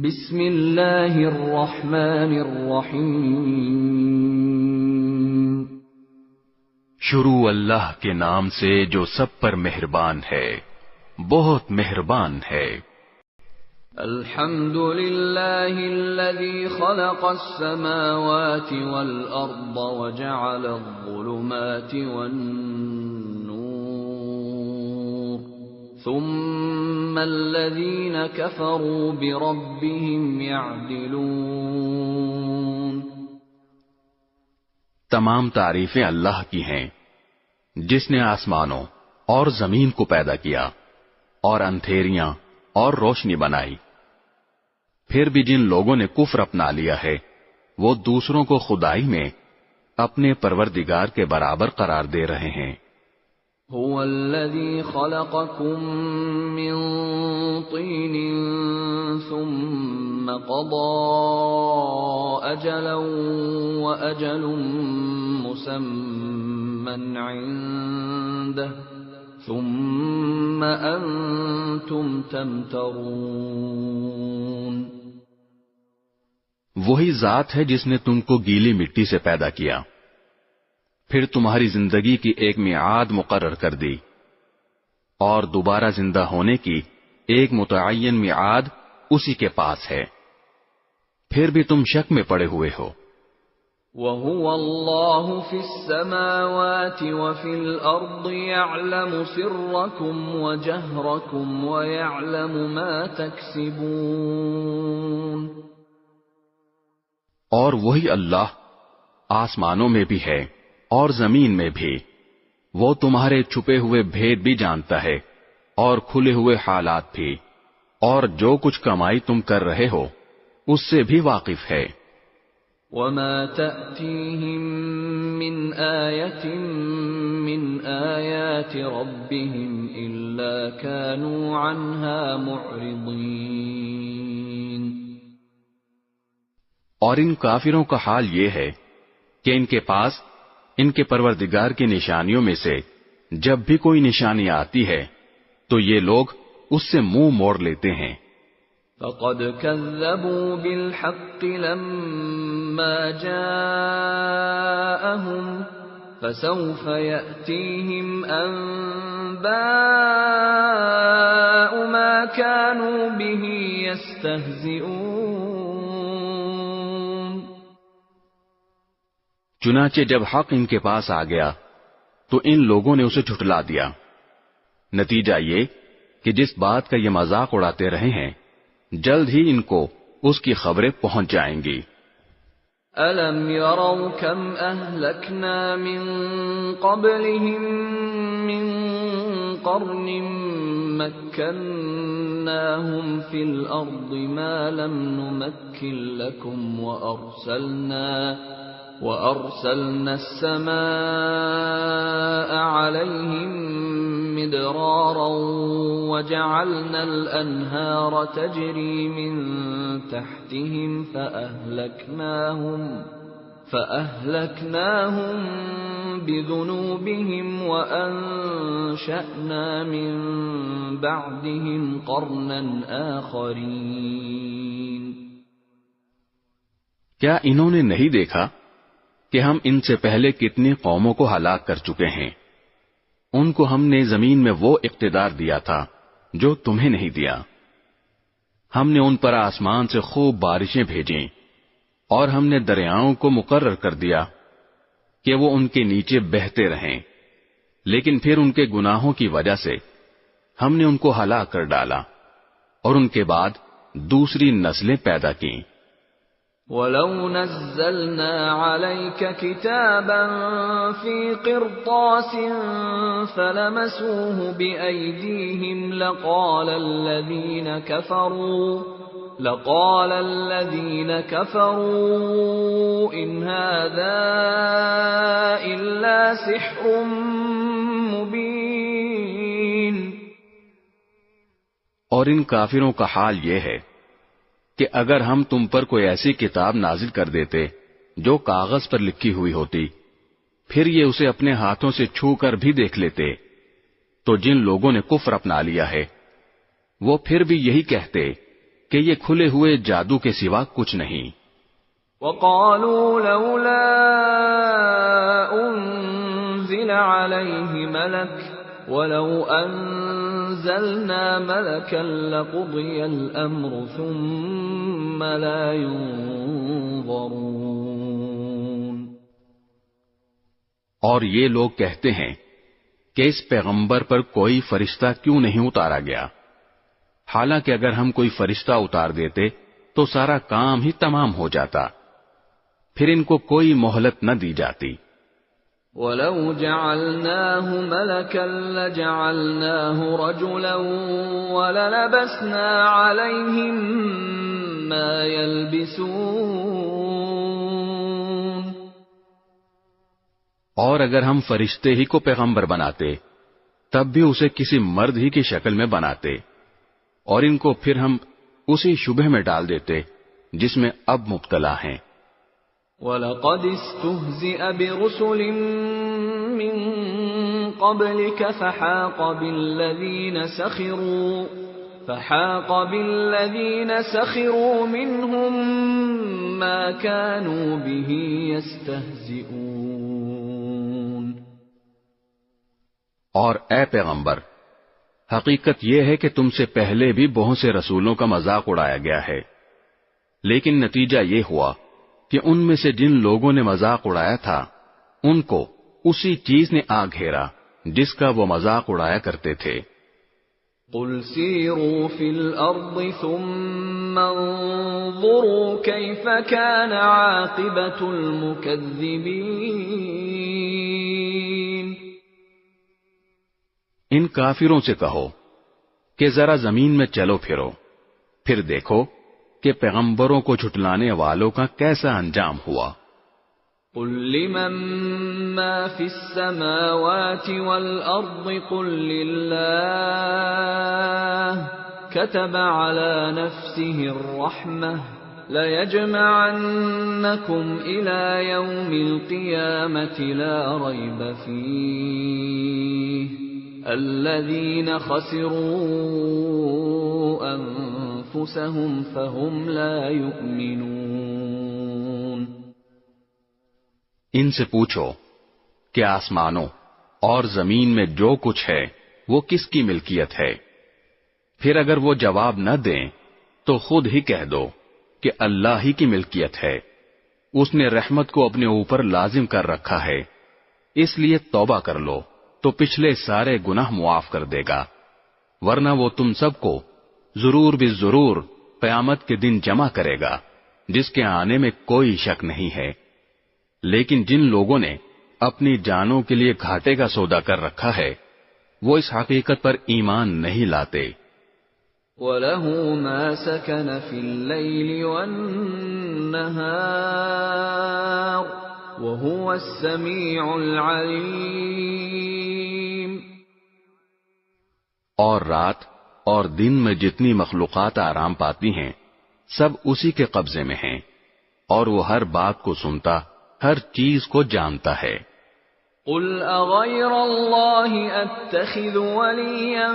بسم اللہ الرحمن الرحیم شروع اللہ کے نام سے جو سب پر مہربان ہے، بہت مہربان ہے۔ الحمد للہ الذی خلق السماوات والارض وجعل الظلمات والنور ثم الذین کفروا بربهم یعدلون۔ تمام تعریفیں اللہ کی ہیں، جس نے آسمانوں اور زمین کو پیدا کیا اور اندھیریاں اور روشنی بنائی۔ پھر بھی جن لوگوں نے کفر اپنا لیا ہے، وہ دوسروں کو خدائی میں اپنے پروردگار کے برابر قرار دے رہے ہیں۔ هو الذي خلقكم من طين ثم قضى أجلا وأجل مسمى عنده ثم أنتم تمترون۔ وہی ذات ہے جس نے تم کو گیلی مٹی سے پیدا کیا، پھر تمہاری زندگی کی ایک میعاد مقرر کر دی، اور دوبارہ زندہ ہونے کی ایک متعین میعاد اسی کے پاس ہے، پھر بھی تم شک میں پڑے ہوئے ہو۔ وَهُوَ اللَّهُ فِي السَّمَاوَاتِ وَفِي الْأَرْضِ يَعْلَمُ سِرَّكُمْ وَجَهْرَكُمْ وَيَعْلَمُ مَا تَكْسِبُونَ۔ اور وہی اللہ آسمانوں میں بھی ہے اور زمین میں بھی، وہ تمہارے چھپے ہوئے بھید بھی جانتا ہے اور کھلے ہوئے حالات بھی، اور جو کچھ کمائی تم کر رہے ہو اس سے بھی واقف ہے۔ وَمَا تَأْتِيهِم مِّنْ آيَةٍ مِّنْ آيَاتِ رَبِّهِمْ إِلَّا كَانُوا عَنْهَا مُعْرِضِينَ۔ اور ان کافروں کا حال یہ ہے کہ ان کے پاس ان کے پروردگار کی نشانیوں میں سے جب بھی کوئی نشانی آتی ہے تو یہ لوگ اس سے منہ موڑ لیتے ہیں۔ فَقَدْ كَذَّبُوا بِالْحَقِّ لَمَّا جَاءَهُمْ فَسَوْفَ يَأْتِيهِمْ أَنبَاءُ مَا كَانُوا بِهِ يَسْتَهْزِئُونَ۔ چنانچہ جب حق ان کے پاس آ گیا تو ان لوگوں نے اسے جھٹلا دیا۔ نتیجہ یہ کہ جس بات کا یہ مذاق اڑاتے رہے ہیں، جلد ہی ان کو اس کی خبریں پہنچ جائیں گی۔ أَلَمْ يَرَوْا كَمْ أَهْلَكْنَا مِنْ قَبْلِهِمْ مِنْ قَرْنٍ مَكَّنَّاهُمْ فِي الْأَرْضِ مَا لَمْ نُمَكِّنْ لَكُمْ وَأَرْسَلْنَا السَّمَاءَ عَلَيْهِمْ مِدْرَارًا وَجَعَلْنَا الْأَنْهَارَ تَجْرِي مِنْ تَحْتِهِمْ فَأَهْلَكْنَاهُمْ بِذُنُوبِهِمْ وَأَنشَأْنَا مِنْ بَعْدِهِمْ قَرْنًا آخَرِينَ۔ کیا انہوں نے نہیں دیکھا کہ ہم ان سے پہلے کتنی قوموں کو ہلاک کر چکے ہیں؟ ان کو ہم نے زمین میں وہ اقتدار دیا تھا جو تمہیں نہیں دیا۔ ہم نے ان پر آسمان سے خوب بارشیں بھیجیں، اور ہم نے دریاؤں کو مقرر کر دیا کہ وہ ان کے نیچے بہتے رہیں، لیکن پھر ان کے گناہوں کی وجہ سے ہم نے ان کو ہلاک کر ڈالا، اور ان کے بعد دوسری نسلیں پیدا کیں۔ وَلَوْ نَزَّلْنَا عَلَيْكَ كِتَابًا فِي قِرْطَاسٍ فَلَمَسُوهُ بِأَيْدِيهِمْ لَقَالَ الَّذِينَ كَفَرُوا إِنْ هَذَا إِلَّا سِحْرٌ مُبِينٌ۔ اور ان کافروں کا حال یہ ہے کہ اگر ہم تم پر کوئی ایسی کتاب نازل کر دیتے جو کاغذ پر لکھی ہوئی ہوتی، پھر یہ اسے اپنے ہاتھوں سے چھو کر بھی دیکھ لیتے، تو جن لوگوں نے کفر اپنا لیا ہے وہ پھر بھی یہی کہتے کہ یہ کھلے ہوئے جادو کے سوا کچھ نہیں۔ وقالوا لولا انزل عليه ملك ولو انزلنا ملكا لقضي الامر ثم لا ينظرون۔ اور یہ لوگ کہتے ہیں کہ اس پیغمبر پر کوئی فرشتہ کیوں نہیں اتارا گیا، حالانکہ اگر ہم کوئی فرشتہ اتار دیتے تو سارا کام ہی تمام ہو جاتا، پھر ان کو کوئی مہلت نہ دی جاتی۔ وَلَوْ جَعَلْنَاهُ مَلَكًا لَجَعَلْنَاهُ رَجُلًا وَلَلَبَسْنَا عَلَيْهِمْ مَا يَلْبِسُونَ۔ اور اگر ہم فرشتے ہی کو پیغمبر بناتے تب بھی اسے کسی مرد ہی کی شکل میں بناتے، اور ان کو پھر ہم اسی شبہ میں ڈال دیتے جس میں اب مبتلا ہیں۔ وَلَقَدِ اسْتُهْزِئَ بِرُسُلٍ مِّن قَبْلِكَ فَحَاقَ بِالَّذِينَ سَخِرُوا مِنْهُم مَّا كَانُوا بِهِ يَسْتَهْزِئُونَ۔ اور اے پیغمبر، حقیقت یہ ہے کہ تم سے پہلے بھی بہت سے رسولوں کا مذاق اڑایا گیا ہے، لیکن نتیجہ یہ ہوا کہ ان میں سے جن لوگوں نے مذاق اڑایا تھا ان کو اسی چیز نے آ گھیرا جس کا وہ مذاق اڑایا کرتے تھے۔ قُلْ سِيرُوا فِي الْأَرْضِ ثُمَّ انظُرُوا كَيْفَ كَانَ عَاقِبَةُ الْمُكَذِّبِينَ۔ ان کافروں سے کہو کہ ذرا زمین میں چلو پھرو، پھر دیکھو کہ پیغمبروں کو جھٹلانے والوں کا کیسا انجام ہوا۔ قُل لِّمَن مَّا فِي السَّمَاوَاتِ وَالْأَرْضِ قُل لِّلَّهِ كَتَبَ عَلَى نَفْسِهِ الرَّحْمَةَ لَيَجْمَعَنَّكُمْ إِلَى يَوْمِ الْقِيَامَةِ لَا رَيْبَ فِيهِ الَّذِينَ خَسِرُوا أَنفُسَهُمْ فَهُمْ لَا يُؤْمِنُونَ۔ ان سے پوچھو کہ آسمانوں اور زمین میں جو کچھ ہے وہ کس کی ملکیت ہے، پھر اگر وہ جواب نہ دیں تو خود ہی کہہ دو کہ اللہ ہی کی ملکیت ہے، اس نے رحمت کو اپنے اوپر لازم کر رکھا ہے، اس لیے توبہ کر لو تو پچھلے سارے گناہ معاف کر دے گا، ورنہ وہ تم سب کو ضرور بھی ضرور قیامت کے دن جمع کرے گا جس کے آنے میں کوئی شک نہیں ہے۔ لیکن جن لوگوں نے اپنی جانوں کے لیے گھاٹے کا سودا کر رکھا ہے وہ اس حقیقت پر ایمان نہیں لاتے۔ وَلَهُ مَا سَكَنَ فِي اللَّيْلِ وَالنَّهَارِ وَهُوَ السَّمِيعُ الْعَلِيمُ۔ اور رات اور دن میں جتنی مخلوقات آرام پاتی ہیں سب اسی کے قبضے میں ہیں، اور وہ ہر بات کو سنتا، ہر چیز کو جانتا ہے۔ قُلْ أَغَيْرَ اللَّهِ أَتَّخِذُ وَلِيًّا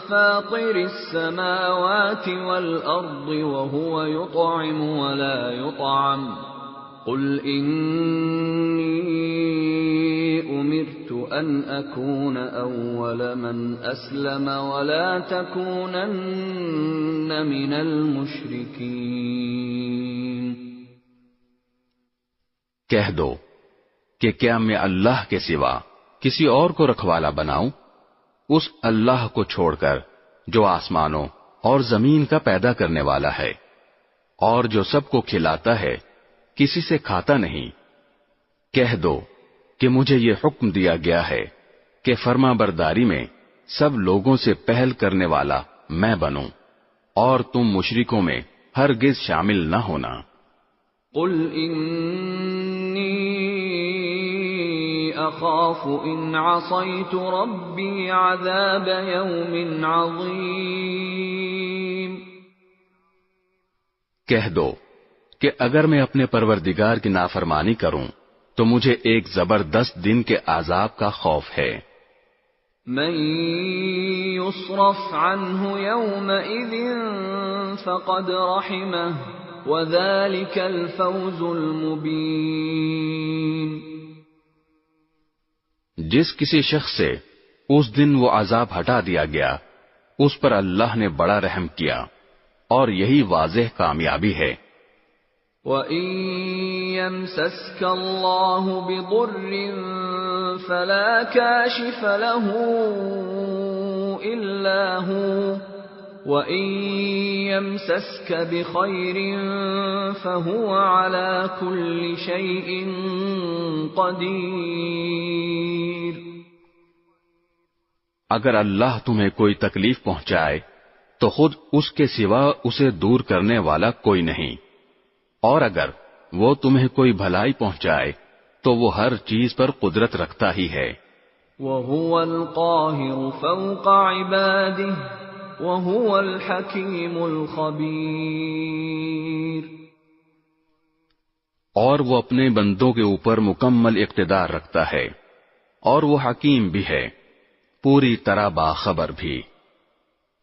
فَاطِرِ السَّمَاوَاتِ وَالْأَرْضِ وَهُوَ يُطْعِمُ وَلَا يُطْعَمُ قُلْ إِنِّي أُمِرْتُ أَنْ أَكُونَ أَوَّلَ مَنْ أَسْلَمَ وَلَا تَكُونَنَّ مِنَ الْمُشْرِكِينَ۔ کہہ دو کہ کیا میں اللہ کے سوا کسی اور کو رکھوالا بناؤں، اس اللہ کو چھوڑ کر جو آسمانوں اور زمین کا پیدا کرنے والا ہے اور جو سب کو کھلاتا ہے، کسی سے کھاتا نہیں۔ کہہ دو کہ مجھے یہ حکم دیا گیا ہے کہ فرما برداری میں سب لوگوں سے پہل کرنے والا میں بنوں، اور تم مشرکوں میں ہرگز شامل نہ ہونا۔ قُلْ إِنِّي أَخَافُ إِنْ عَصَيْتُ رَبِّي عَذَابَ يَوْمٍ عَظِيمٍ۔ کہہ دو کہ اگر میں اپنے پروردگار کی نافرمانی کروں تو مجھے ایک زبردست دن کے عذاب کا خوف ہے۔ من يصرف عنه يومئذ فقد رحمه وذلك الفوز المبين۔ جس کسی شخص سے اس دن وہ عذاب ہٹا دیا گیا اس پر اللہ نے بڑا رحم کیا اور یہی واضح کامیابی ہے۔ وَإِن يَمْسَسْكَ اللَّهُ بِضُرٍّ فَلَا كَاشِفَ لَهُ إِلَّا هُوَ وَإِن يَمْسَسْكَ بِخَيْرٍ فَهُوَ عَلَى كُلِّ شَيْءٍ قَدِيرٌ۔ اگر اللہ تمہیں کوئی تکلیف پہنچائے تو خود اس کے سوا اسے دور کرنے والا کوئی نہیں، اور اگر وہ تمہیں کوئی بھلائی پہنچائے تو وہ ہر چیز پر قدرت رکھتا ہی ہے۔ وَهُوَ الْقَاهِرُ فَوْقَ عِبَادِهِ وَهُوَ الْحَكِيمُ الْخَبِيرُ۔ اور وہ اپنے بندوں کے اوپر مکمل اقتدار رکھتا ہے اور وہ حکیم بھی ہے، پوری طرح باخبر بھی۔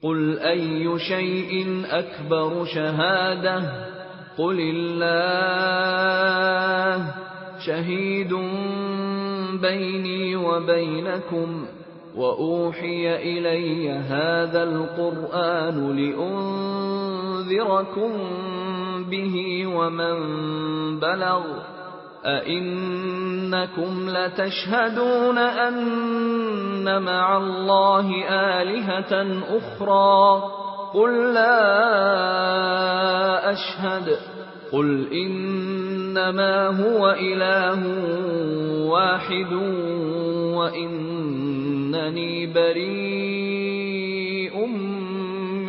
قُلْ أَيُّ شَيْءٍ أَكْبَرُ شَهَادَةً قُلِ اللَّهُ شَهِيدٌ بَيْنِي وَبَيْنَكُمْ وَأُوحِيَ إِلَيَّ هَذَا الْقُرْآنُ لِأُنذِرَكُم بِهِ وَمَن بَلَغَ أَإِنَّكُمْ لَتَشْهَدُونَ أَنَّ مَعَ اللَّهِ آلِهَةً أُخْرَى قُلْ لَا أَشْهَدُ قُلْ إِنَّمَا هُوَ إِلَٰهٌ وَاحِدٌ وَإِنَّنِي بَرِيءٌ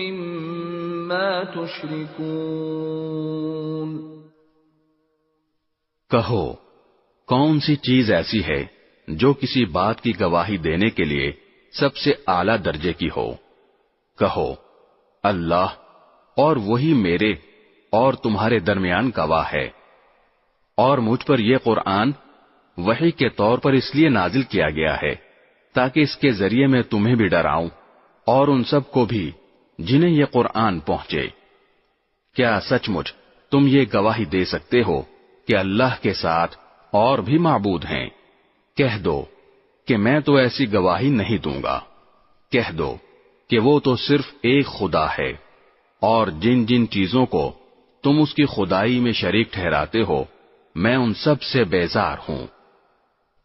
مِّمَّا تُشْرِكُونَ۔ کہو کون سی چیز ایسی ہے جو کسی بات کی گواہی دینے کے لیے سب سے اعلیٰ درجے کی ہو؟ کہو اللہ، اور وہی میرے اور تمہارے درمیان گواہ ہے، اور مجھ پر یہ قرآن وحی کے طور پر اس لیے نازل کیا گیا ہے تاکہ اس کے ذریعے میں تمہیں بھی ڈراؤں اور ان سب کو بھی جنہیں یہ قرآن پہنچے۔ کیا سچ مچ تم یہ گواہی دے سکتے ہو کہ اللہ کے ساتھ اور بھی معبود ہیں؟ کہہ دو کہ میں تو ایسی گواہی نہیں دوں گا۔ کہہ دو کہ وہ تو صرف ایک خدا ہے، اور جن جن چیزوں کو تم اس کی خدائی میں شریک ٹھہراتے ہو میں ان سب سے بیزار ہوں۔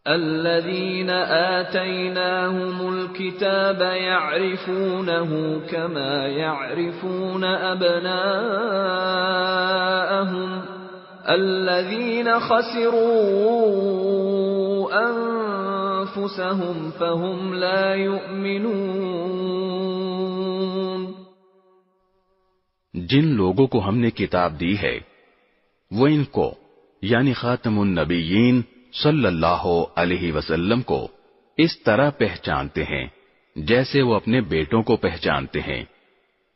الذين آتيناهم الكتاب يعرفونه كما يعرفون أبناءهم الذين خسروا أنفسهم فهم لا يؤمنون۔ جن لوگوں کو ہم نے کتاب دی ہے وہ ان کو یعنی خاتم النبیین صلی اللہ علیہ وسلم کو اس طرح پہچانتے ہیں جیسے وہ اپنے بیٹوں کو پہچانتے ہیں،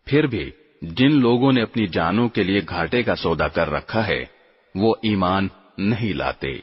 پھر بھی جن لوگوں نے اپنی جانوں کے لیے گھاٹے کا سودا کر رکھا ہے وہ ایمان نہیں لاتے۔